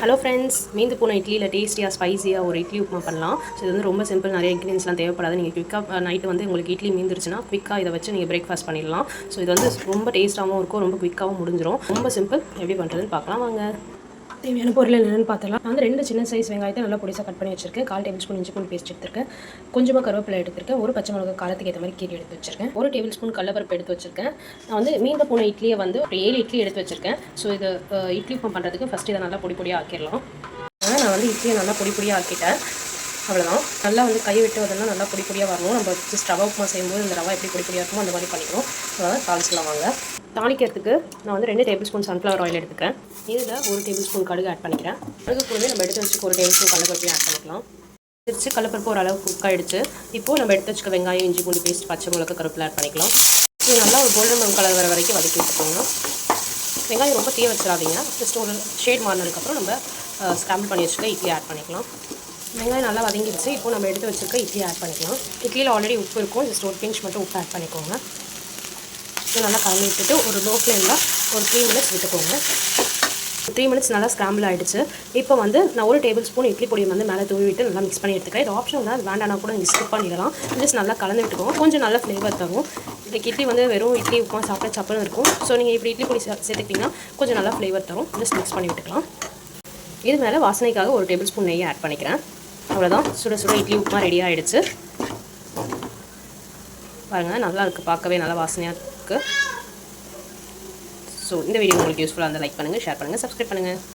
Hello friends, மீந்து போன இட்லியில் டேஸ்டியாக ஸ்பைஸியாக ஒரு இட்லி உப்புமா பண்ணலாம். ஸோ இது வந்து ரொம்ப சிம்பிள், நிறைய இன்க்ரீடியன்ஸ்லாம் தேவைப்படாது. நீங்கள் குயிக்காக நைட்டு வந்து உங்களுக்கு இட்லி மீந்துருச்சுன்னா குயிக்காக இதை வச்சு நீங்கள் பிரேக்ஃபாஸ்ட் பண்ணிடலாம். ஸோ இது வந்து ரொம்ப டேஸ்ட்டாகவும் இருக்கும், ரொம்ப குயிக்காகவும் முடிஞ்சிடும். ரொம்ப சிம்பிள். எப்படி பண்ணுறதுன்னு பார்க்கலாம் வாங்க. தேவையான பொருள் என்னென்னு பார்த்துலாம். நான் வந்து 2 சின்ன சைஸ் வெங்காயத்தை நல்லா பொடிசாக கட் பண்ணி வச்சிருக்கேன். 1/4 டேபிள் ஸ்பூன் இஞ்சி பூண்டு பேஸ்ட் எடுத்திருக்கேன். கொஞ்சமாக கருவேப்பிலை எடுத்திருக்கேன். ஒரு பச்சை மிளகாய் காரத்துக்கு ஏற்ற மாதிரி கீரை எடுத்து வச்சிருக்கேன். 1 டேபிள் ஸ்பூன் கடலப்பருப்பு எடுத்து வச்சிருக்கேன். நான் வந்து மீந்து போன இட்லியை வந்து 7 இட்லி எடுத்து வச்சிருக்கேன். ஸோ இது இட்லி உப்புமா பண்ணுறதுக்கு ஃபஸ்ட்டு இதை நல்லா பொடி பொடியாக ஆக்கிடலாம். நான் வந்து இட்லியை நல்லா பொடி பொடியாக ஆக்கிட்டேன். அவ்வளோதான். நல்லா வந்து கை விட்டு அதெல்லாம் நல்லா பொடி பொடியாக வரணும். நம்ம ஜஸ்ட் ரவை உப்புமா செய்யும்போது இந்த ரவை எப்படி பொடி பொடியாக இருக்குமோ அந்த மாதிரி பண்ணிக்கிறோம். அதாவது தாளிச்சிக்கலாம் வாங்க. தாளிக்கிறதுக்கு நான் வந்து 2 டேபிள் ஸ்பூன் சன்ஃப்ளவர் ஆயில் எடுத்துக்கிறேன். இதில் 1 டேபிள் ஸ்பூன் கடுகு ஆட் பண்ணிக்கிறேன். கடுகு கூடவே நம்ம எடுத்து வச்சுக்க 1 டேபிள் ஸ்பூன் கடலைப்பருப்பையும் ஆட் பண்ணிக்கலாம். திருச்சி கடலைப்பருப்பு ஓரளவு குக் ஆகிடுச்சு. இப்போது நம்ம எடுத்து வச்சுக்க வெங்காயம், இஞ்சி பூண்டு பேஸ்ட், பச்சை மிளகாய், கருவேப்பிலை ஆட் பண்ணிக்கலாம். இது நல்லா ஒரு கோல்டன் ப்ரவுன் கலர் வர வரைக்கும் வதக்கி விட்டுக்கோங்க. வெங்காயம் ரொம்ப தீய வச்சிடாதீங்க. ஜஸ்ட் ஒரு ஷேட் மாறினதுக்கப்புறம் நம்ம ஸ்க்ராம்பிள் பண்ணி வச்சுக்க இட்லி ஆட் பண்ணிக்கலாம். வெங்காயம் நல்லா வதங்கிடுச்சு. இப்போ நம்ம எடுத்து வச்சுருக்க இட்லி ஆட் பண்ணிக்கலாம். இட்லியில் ஆல்ரெடி உப்பு இருக்கும். ஜஸ்ட் ஒரு பிஞ்ச் மட்டும் உப்பு ஆட் பண்ணிக்கோங்க. இது நல்லா கலந்து விட்டுட்டு ஒரு லோ ஃப்ளேமில் ஒரு 3 மினிட்ஸ் விட்டுக்கோங்க. 3 மினிட்ஸ் நல்லா ஸ்க்ராம்பிள் ஆகிடுச்சு. இப்போ வந்து நான் 1 டேபிள் ஸ்பூன் இட்லி பொடியை வந்து மேலே தூவி விட்டு நல்லா மிக்ஸ் பண்ணி எடுத்துக்கிறேன். இது ஆப்ஷன் தான், வேண்டானா கூட நீங்கள் ஸ்கிப் பண்ணிடலாம். ஜஸ்ட் நல்லா கலந்து விட்டுக்கோங்க. கொஞ்சம் நல்ல ஃப்ளேவர் தரும். இதுக்கு இட்லி வந்து வெறும் இட்லி உப்புமா சாப்பிட்டா சப்புன்னு இருக்கும். ஸோ நீங்கள் இப்படி இட்லி பொடி சேர்த்துக்கிட்டிங்கன்னா கொஞ்சம் நல்லா ஃப்ளேவர் தரும். ஜஸ்ட் மிக்ஸ் பண்ணி விட்டுக்கலாம். இது மேலே வாசனைக்காக 1 டேபிள் ஸ்பூன் நெய்யை ஆட் பண்ணிக்கிறேன். அவ்வளோதான். சுட சுட இட்லி உப்புமா ரெடி ஆகிடுச்சு. பாருங்கள், நல்லா இருக்குது, பார்க்கவே நல்லா வாசனையாக இருக்குது. ஸோ இந்த வீடியோ உங்களுக்கு யூஸ்ஃபுல்லாக இருந்தால் லைக் பண்ணுங்கள், ஷேர் பண்ணுங்கள், சப்ஸ்கிரைப் பண்ணுங்கள்.